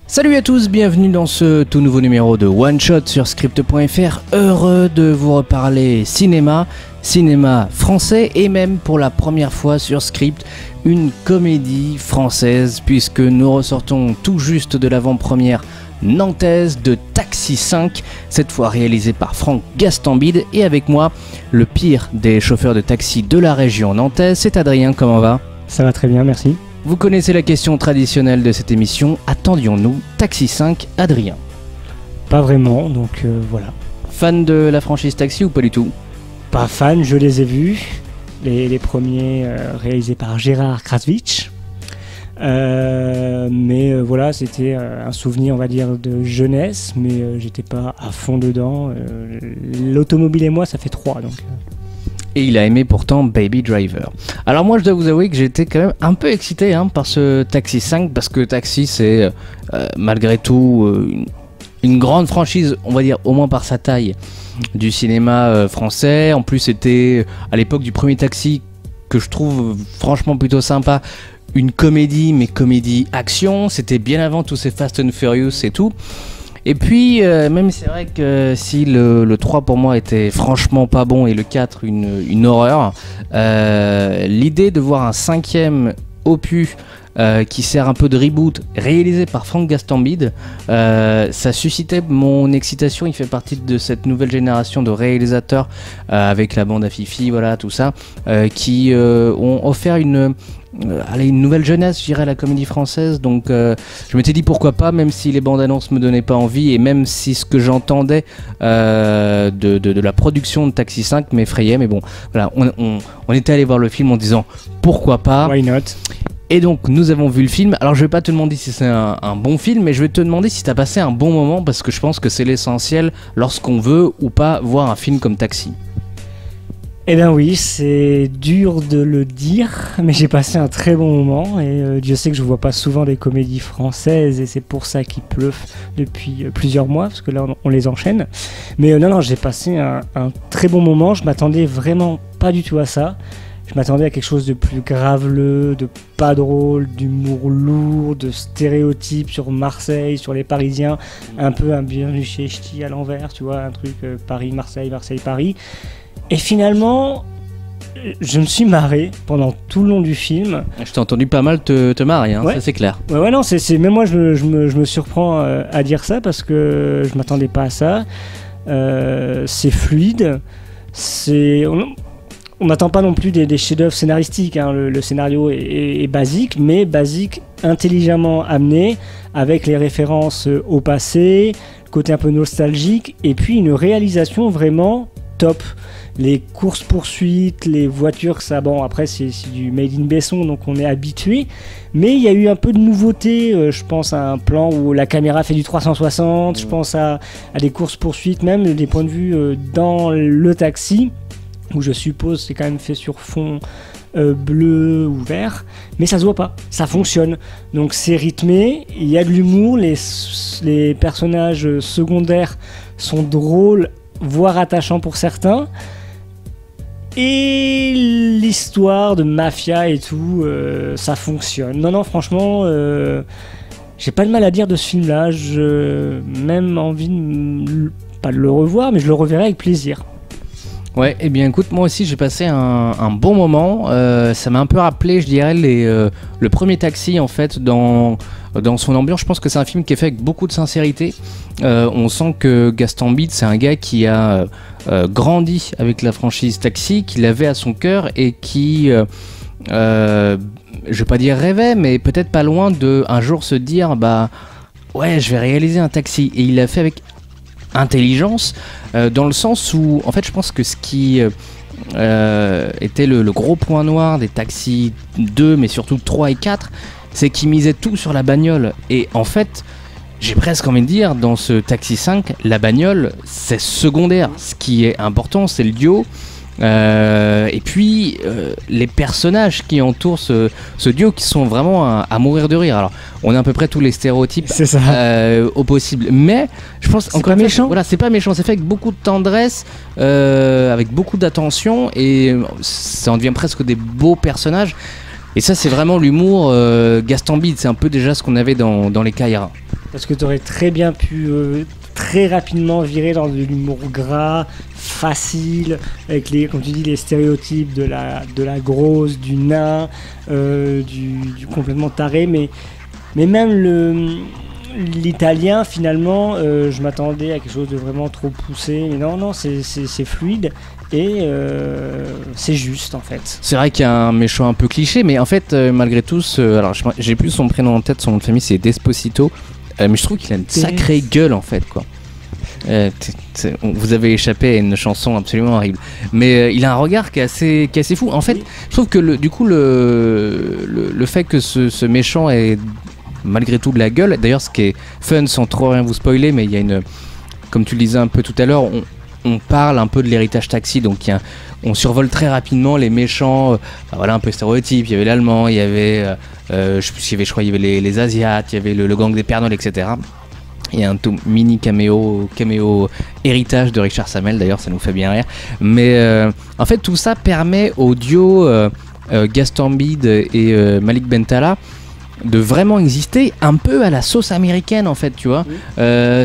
Salut à tous, bienvenue dans ce tout nouveau numéro de One Shot sur Script.fr. Heureux de vous reparler cinéma français et même pour la première fois sur Script, une comédie française puisque nous ressortons tout juste de l'avant-première nantaise de Taxi 5, cette fois réalisée par Franck Gastambide et avec moi, le pire des chauffeurs de taxi de la région nantaise, c'est Adrien, comment va ? Ça va très bien, merci. Vous connaissez la question traditionnelle de cette émission, attendions-nous Taxi 5, Adrien? Pas vraiment, donc voilà. Fan de la franchise Taxi ou pas du tout? Pas fan, je les ai vus, les premiers réalisés par Gérard Krasvitch. Mais voilà, c'était un souvenir, on va dire, de jeunesse, mais j'étais pas à fond dedans. L'automobile et moi, ça fait 3, donc... Et il a aimé pourtant Baby Driver. Alors moi je dois vous avouer que j'étais quand même un peu excité par ce Taxi 5 parce que Taxi c'est malgré tout une grande franchise, on va dire au moins par sa taille, du cinéma français. En plus c'était à l'époque du premier Taxi que je trouve franchement plutôt sympa, une comédie mais comédie action, c'était bien avant tous ces Fast and Furious et tout. Et puis, même c'est vrai que si le 3 pour moi était franchement pas bon et le 4 une horreur, l'idée de voir un 5e opus qui sert un peu de reboot, réalisé par Franck Gastambide, ça suscitait mon excitation. Il fait partie de cette nouvelle génération de réalisateurs avec la bande à Fifi, voilà, tout ça, qui ont offert une nouvelle jeunesse, je dirais, à la comédie française. Donc je m'étais dit pourquoi pas, même si les bandes annonces me donnaient pas envie et même si ce que j'entendais de la production de Taxi 5 m'effrayait, mais bon, voilà, on était allé voir le film en disant pourquoi pas. Why not? Et donc nous avons vu le film. Alors je vais pas te demander si c'est un bon film, mais je vais te demander si t'as passé un bon moment, parce que je pense que c'est l'essentiel lorsqu'on veut ou pas voir un film comme Taxi. Eh bien oui, c'est dur de le dire, mais j'ai passé un très bon moment et Dieu sait que je vois pas souvent des comédies françaises et c'est pour ça qu'il pleuve depuis plusieurs mois, parce que là on les enchaîne. Mais non, j'ai passé un très bon moment, je m'attendais vraiment pas du tout à ça. Je m'attendais à quelque chose de plus graveleux, de pas drôle, d'humour lourd, de stéréotypes sur Marseille, sur les Parisiens, un peu un Bienvenue chez Ch'ti à l'envers, tu vois, un truc Paris-Marseille, Marseille-Paris. Et finalement, je me suis marré pendant tout le long du film. Je t'ai entendu pas mal te marrer, ouais. Ça c'est clair. Ouais, non, même moi je me surprends à dire ça parce que je m'attendais pas à ça. C'est fluide, on n'attend pas non plus des chefs-d'œuvre scénaristiques, le scénario est basique, mais basique intelligemment amené, avec les références au passé, le côté un peu nostalgique, et puis une réalisation vraiment top. Les courses-poursuites, les voitures, ça, bon, après c'est du made in Besson, donc on est habitué, mais il y a eu un peu de nouveauté. Je pense à un plan où la caméra fait du 360, je pense à des courses-poursuites, même des points de vue dans le taxi, où je suppose c'est quand même fait sur fond bleu ou vert, mais ça se voit pas, ça fonctionne. Donc c'est rythmé, il y a de l'humour, les personnages secondaires sont drôles, voire attachants pour certains, et l'histoire de mafia et tout, ça fonctionne. Non, franchement, j'ai pas de mal à dire de ce film-là, j'ai même envie pas de le revoir, mais je le reverrai avec plaisir. Ouais, et bien écoute, moi aussi j'ai passé un bon moment. Ça m'a un peu rappelé, je dirais, le premier Taxi en fait, dans son ambiance. Je pense que c'est un film qui est fait avec beaucoup de sincérité. On sent que Gastambide, c'est un gars qui a grandi avec la franchise Taxi, qui l'avait à son cœur et qui, je vais pas dire rêvait, mais peut-être pas loin de un jour se dire ouais, je vais réaliser un Taxi. Et il l'a fait avec intelligence, dans le sens où en fait je pense que ce qui était le gros point noir des Taxis 2 mais surtout 3 et 4, c'est qu'ils misaient tout sur la bagnole, et en fait j'ai presque envie de dire, dans ce Taxi 5, la bagnole c'est secondaire. Ce qui est important, c'est le duo Et puis les personnages qui entourent ce duo qui sont vraiment à mourir de rire. Alors on a à peu près tous les stéréotypes au possible, mais je pense c'est pas méchant. Voilà, c'est pas méchant, c'est fait avec beaucoup de tendresse, avec beaucoup d'attention, et ça en devient presque des beaux personnages. Et ça, c'est vraiment l'humour Gaston Bide. C'est un peu déjà ce qu'on avait dans les Caïras. Parce que tu aurais très bien pu très rapidement virer dans de l'humour gras, facile, avec comme tu dis, les stéréotypes de la grosse, du nain, du complètement taré. Mais même l'italien, finalement, je m'attendais à quelque chose de vraiment trop poussé. Mais non, c'est fluide. Et c'est juste en fait. C'est vrai qu'il y a un méchant un peu cliché, mais en fait, malgré tout, alors j'ai plus son prénom en tête, son nom de famille c'est Desposito, mais je trouve qu'il a une sacrée gueule en fait, quoi. Vous avez échappé à une chanson absolument horrible, mais il a un regard qui est assez fou. En fait, oui. Je trouve que le fait que ce méchant ait malgré tout de la gueule, d'ailleurs, ce qui est fun sans trop rien vous spoiler, mais il y a comme tu le disais un peu tout à l'heure, on parle un peu de l'héritage Taxi, donc on survole très rapidement les méchants, voilà, un peu stéréotypes. Il y avait l'allemand, il y avait, je crois, il y avait les Asiates, il y avait le gang des Pères Noël, etc. Il y a un tout mini caméo héritage de Richard Sammel, d'ailleurs, ça nous fait bien rire. Mais en fait, tout ça permet au duo Gaston Bide et Malik Bentala de vraiment exister un peu à la sauce américaine, en fait, tu vois. Oui.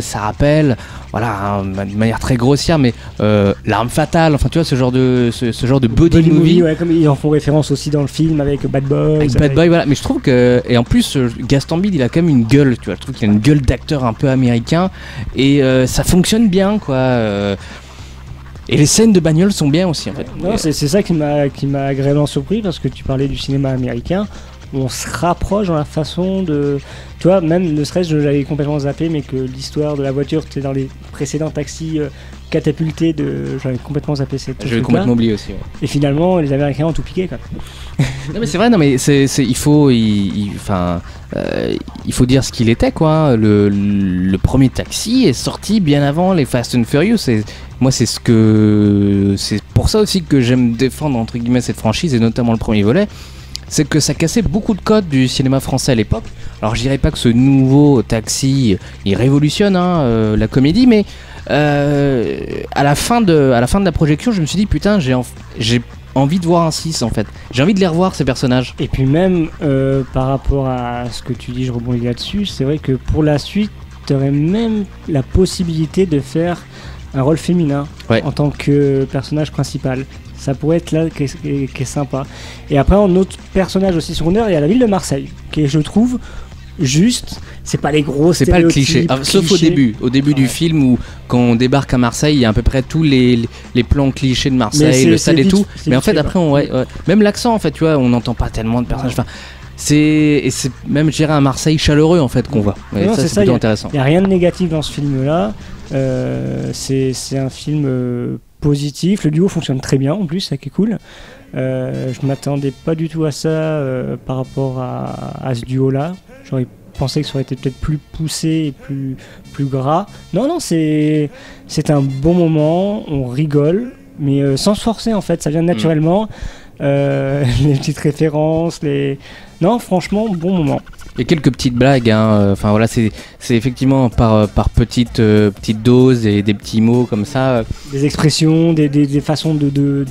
Ça rappelle, voilà, de manière très grossière, mais L'Arme Fatale, enfin, tu vois, ce genre de body movie. Ouais, comme ils en font référence aussi dans le film avec Bad Boys. Avec Bad Boy, voilà. Mais je trouve que, et en plus, Gaston Bide, il a quand même une gueule, tu vois. Je trouve qu'il a une gueule d'acteur un peu américain, et ça fonctionne bien, quoi. Et les scènes de bagnole sont bien aussi, en fait. Non, c'est ça qui m'a agréablement surpris, parce que tu parlais du cinéma américain. On se rapproche dans la façon de... Tu vois, même ne serait-ce, je l'avais complètement zappé, mais que l'histoire de la voiture, c'était dans les précédents taxis catapultés de... J'avais complètement zappé cette... J'avais complètement oublié aussi, ouais. Et finalement, les Américains ont tout piqué, quoi. Non mais c'est vrai, non mais il faut dire ce qu'il était, quoi. Le premier Taxi est sorti bien avant les Fast and Furious, et moi c'est pour ça aussi que j'aime défendre entre guillemets cette franchise, et notamment le premier volet. C'est que ça cassait beaucoup de codes du cinéma français à l'époque. Alors je dirais pas que ce nouveau Taxi il révolutionne la comédie, mais à la fin de la projection, je me suis dit putain, j'ai envie de voir un 6 en fait. J'ai envie de les revoir, ces personnages. Et puis même par rapport à ce que tu dis, je rebondis là-dessus, c'est vrai que pour la suite, tu aurais même la possibilité de faire un rôle féminin, ouais, en tant que personnage principal. Ça pourrait être là qui est sympa. Et après, en autre personnage aussi secondaire, il y a la ville de Marseille, qui est, je trouve, juste. C'est pas les gros stéréotypes. C'est pas le cliché. Sauf au début du film, où quand on débarque à Marseille, il y a à peu près tous les plans clichés de Marseille, le stade et tout. Mais en fait, après, même l'accent, en fait, tu vois, on n'entend pas tellement de personnages. Enfin, c'est même, je dirais, un Marseille chaleureux, en fait, qu'on voit. Et non, ça, c'est plutôt intéressant. Il n'y a rien de négatif dans ce film-là. C'est un film positif. Le duo fonctionne très bien, en plus, ça qui est cool. Je m'attendais pas du tout à ça par rapport à ce duo-là. J'aurais pensé que ça aurait été peut-être plus poussé et plus gras. Non, c'est un bon moment, on rigole, mais sans se forcer en fait, ça vient naturellement. Les petites références, non, franchement, bon moment. Il y a quelques petites blagues, enfin voilà, c'est effectivement par petites doses et des petits mots comme ça. Des expressions, des façons de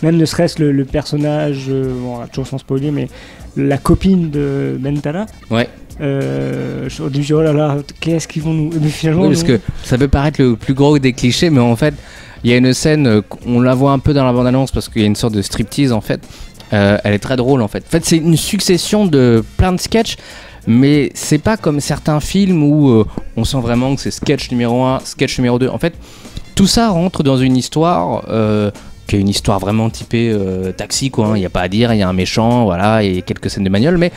même ne serait-ce le personnage, bon, toujours sans spoiler, mais la copine de Bentala. Ouais. Je dis oh là là, qu'est-ce qu'ils vont nous... Mais finalement, oui, parce que ça peut paraître le plus gros des clichés, mais en fait, il y a une scène, on la voit un peu dans la bande-annonce parce qu'il y a une sorte de striptease en fait. Elle est très drôle en fait. En fait, c'est une succession de plein de sketchs, mais c'est pas comme certains films où on sent vraiment que c'est sketch numéro 1, sketch numéro 2. En fait, tout ça rentre dans une histoire qui est une histoire vraiment typée Taxi, quoi. Il n'y a pas à dire, il y a un méchant, voilà, et quelques scènes de bagnole, mais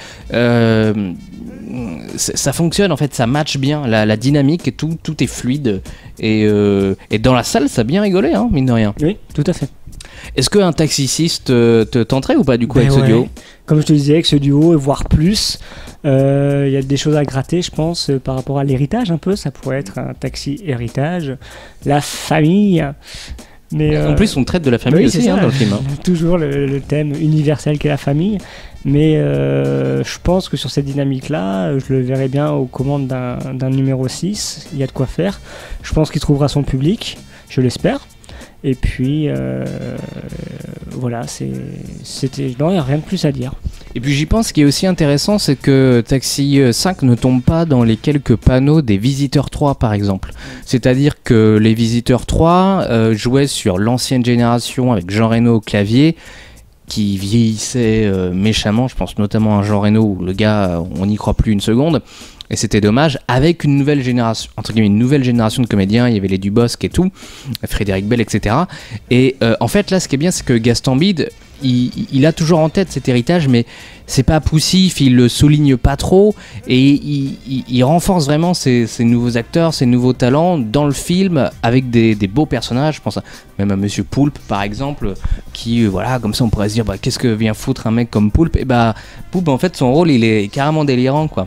ça fonctionne en fait, ça match bien, la dynamique et tout est fluide. Et dans la salle, ça a bien rigolé, mine de rien. Oui, tout à fait. Est-ce qu'un taxiciste te tenterait ou pas du coup avec ce duo ? Comme je te disais, avec ce duo, voire plus, y a des choses à gratter, je pense, par rapport à l'héritage un peu. Ça pourrait être un taxi héritage, la famille. Mais, En plus, on traite de la famille aussi dans le film. Toujours le thème universel qu'est la famille. Mais je pense que sur cette dynamique-là, je le verrai bien aux commandes d'un numéro 6. Il y a de quoi faire. Je pense qu'il trouvera son public, je l'espère. Et puis, voilà, c'était... Non, il n'y a rien de plus à dire. Et puis j'y pense, ce qui est aussi intéressant, c'est que Taxi 5 ne tombe pas dans les quelques panneaux des Visiteurs 3 par exemple. C'est-à-dire que les Visiteurs 3 jouaient sur l'ancienne génération avec Jean Reno au clavier, qui vieillissait méchamment. Je pense notamment à Jean Reno où le gars, on n'y croit plus une seconde. Et c'était dommage, avec une nouvelle génération, entre guillemets, une nouvelle génération de comédiens. Il y avait les Dubosc et tout, Frédéric Bell, etc. Et en fait, là, ce qui est bien, c'est que Gaston Bide, il a toujours en tête cet héritage, mais c'est pas poussif, il le souligne pas trop, et il renforce vraiment ces nouveaux acteurs, ces nouveaux talents dans le film, avec des beaux personnages. Je pense même à Monsieur Poulpe, par exemple, qui, voilà, comme ça on pourrait se dire, bah, qu'est-ce que vient foutre un mec comme Poulpe? Et bah, Poulpe, en fait, son rôle, il est carrément délirant, quoi.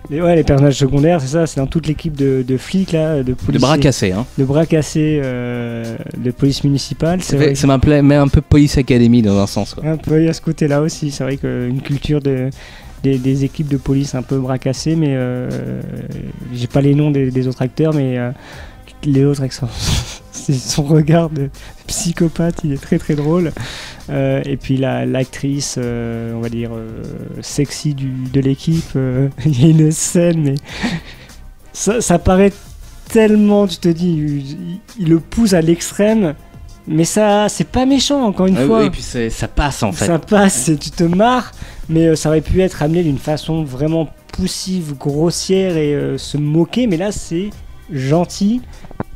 Mais ouais, les personnages secondaires, c'est ça, c'est dans toute l'équipe de flics, là, de policiers. De bras cassés, hein. De bras cassés de police municipale. Ça m'appelait un peu Police Academy dans un sens, quoi. Un peu, il y a ce côté-là aussi. C'est vrai qu'une culture des équipes de police un peu bras cassés, mais j'ai pas les noms des autres acteurs, mais les autres avec son regard de psychopathe, il est très très drôle. Et puis l'actrice, on va dire, sexy de l'équipe, il y a une scène, mais ça paraît tellement, tu te dis, il le pousse à l'extrême. Mais ça, c'est pas méchant, encore une fois. Oui, et puis ça passe en fait. Ça passe et tu te marres, mais ça aurait pu être amené d'une façon vraiment poussive, grossière et se moquer. Mais là, c'est gentil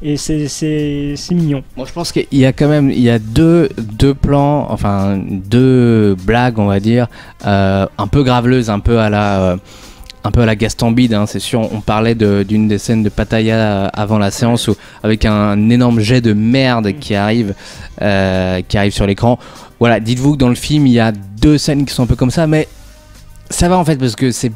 et c'est mignon. Bon, je pense qu'il y a quand même deux plans, enfin deux blagues, on va dire, un peu graveleuses, un peu à la Gaston Bide, hein, c'est sûr. On parlait d'une des scènes de Pattaya avant la séance avec un énorme jet de merde qui arrive sur l'écran. Voilà, dites-vous que dans le film, il y a deux scènes qui sont un peu comme ça, mais ça va en fait parce que c'est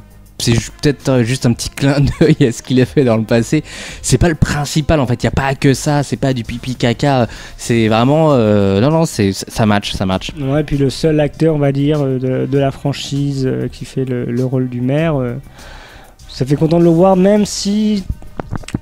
peut-être juste un petit clin d'œil à ce qu'il a fait dans le passé. C'est pas le principal en fait, il n'y a pas que ça, c'est pas du pipi caca, c'est vraiment non, ça match. Ouais, puis le seul acteur, on va dire, de la franchise qui fait le rôle du maire, ça fait content de le voir, même si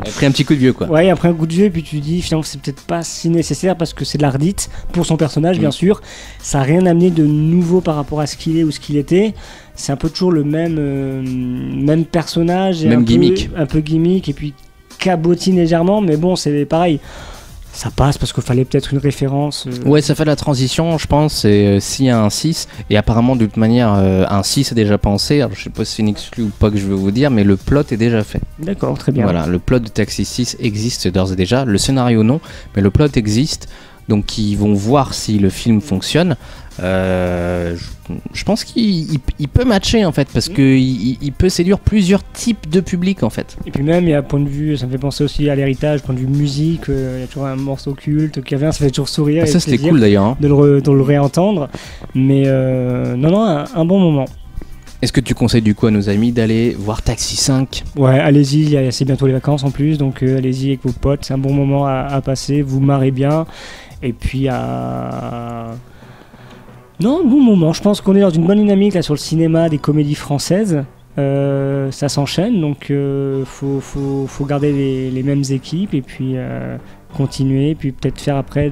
il a pris un petit coup de vieux, quoi. Ouais, après un coup de vieux, et puis tu dis finalement c'est peut-être pas si nécessaire parce que c'est de la redite pour son personnage, bien sûr. Ça n'a rien amené de nouveau par rapport à ce qu'il est ou ce qu'il était. C'est un peu toujours le même personnage, et même gimmick. Un peu gimmick, et puis cabotine légèrement, mais bon, c'est pareil. Ça passe parce qu'il fallait peut-être une référence. Ouais, ça fait la transition, je pense. C'est s'il y a un 6, et apparemment, de toute manière, un 6 est déjà pensé. Alors, je sais pas si c'est une exclue ou pas que je veux vous dire, mais le plot est déjà fait. D'accord, très bien. Voilà, le plot de Taxi 6 existe d'ores et déjà. Le scénario, non, mais le plot existe. Donc, ils vont voir si le film fonctionne. Je pense qu'il peut matcher en fait, parce qu'il peut séduire plusieurs types de publics en fait. Et puis même, il y a un point de vue, ça me fait penser aussi à l'héritage, point de vue musique, il y a toujours un morceau culte qui revient, ça fait toujours sourire. Ça c'était cool d'ailleurs, hein. de le réentendre. Mais non, un bon moment. Est-ce que tu conseilles du coup à nos amis d'aller voir Taxi 5 ? Ouais, allez-y, c'est bientôt les vacances en plus, donc allez-y avec vos potes, c'est un bon moment à passer, vous marrez bien. Et puis non, bon moment. Je pense qu'on est dans une bonne dynamique là sur le cinéma des comédies françaises. Ça s'enchaîne, donc faut garder les mêmes équipes et puis continuer, puis peut-être faire après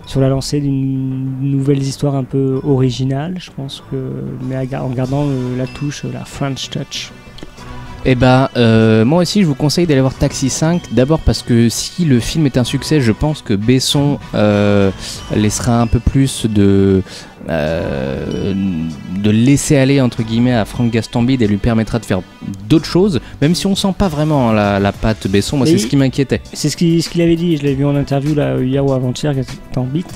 sur la lancée d'une nouvelle histoire un peu originale. Je pense mais en gardant la touche, la French touch. Eh ben, moi aussi je vous conseille d'aller voir Taxi 5, d'abord parce que si le film est un succès, je pense que Besson laissera un peu plus de laisser aller entre guillemets à Franck Gastambide et lui permettra de faire d'autres choses, même si on sent pas vraiment la patte Besson. Moi, c'est ce qui m'inquiétait. C'est ce qu'il avait dit, je l'ai vu en interview là, hier ou avant-hier, Gastambide.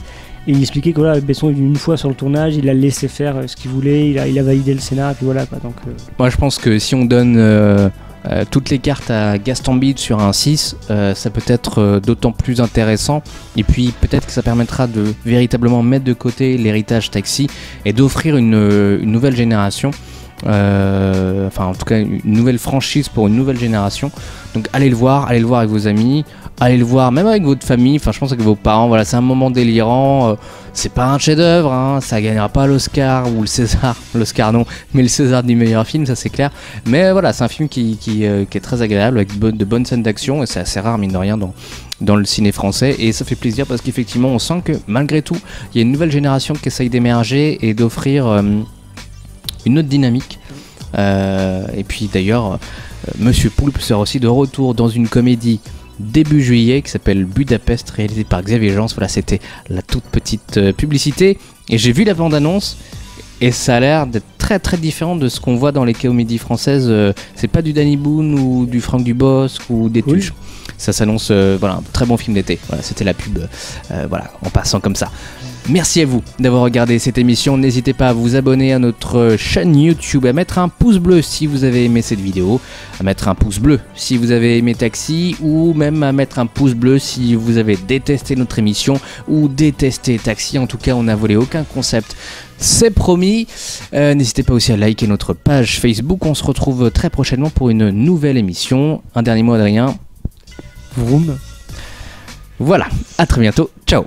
Et il expliquait que voilà, Besson est venu une fois sur le tournage, il a laissé faire ce qu'il voulait, il a validé le scénar, et puis voilà quoi. Donc, moi je pense que si on donne toutes les cartes à Gastambide sur un 6, ça peut être d'autant plus intéressant. Et puis peut-être que ça permettra de véritablement mettre de côté l'héritage Taxi et d'offrir une nouvelle génération Enfin en tout cas une nouvelle franchise pour une nouvelle génération. Donc allez le voir avec vos amis, allez le voir même avec votre famille, enfin je pense avec vos parents, voilà, c'est un moment délirant, c'est pas un chef-d'œuvre, hein, ça gagnera pas l'Oscar ou le César, l'Oscar non, mais le César du meilleur film, ça c'est clair. Mais voilà, c'est un film qui est très agréable avec de bonnes scènes d'action et c'est assez rare mine de rien dans le ciné français, et ça fait plaisir parce qu'effectivement on sent que malgré tout il y a une nouvelle génération qui essaye d'émerger et d'offrir une autre dynamique. Et puis d'ailleurs Monsieur Poulpe sera aussi de retour dans une comédie début juillet qui s'appelle Budapest, réalisée par Xavier Jeance. Voilà, c'était la toute petite publicité et j'ai vu la bande-annonce et ça a l'air d'être très très différent de ce qu'on voit dans les comédies françaises. C'est pas du Danny Boone ou du Franck Dubosc ou des Tuches. Ça s'annonce, voilà, un très bon film d'été. Voilà, c'était la pub, voilà, en passant comme ça. Merci à vous d'avoir regardé cette émission. N'hésitez pas à vous abonner à notre chaîne YouTube, à mettre un pouce bleu si vous avez aimé cette vidéo, à mettre un pouce bleu si vous avez aimé Taxi, ou même à mettre un pouce bleu si vous avez détesté notre émission ou détesté Taxi. En tout cas, on n'a volé aucun concept. C'est promis. N'hésitez pas aussi à liker notre page Facebook. On se retrouve très prochainement pour une nouvelle émission. Un dernier mot, Adrien. Vroom. Voilà, à très bientôt. Ciao.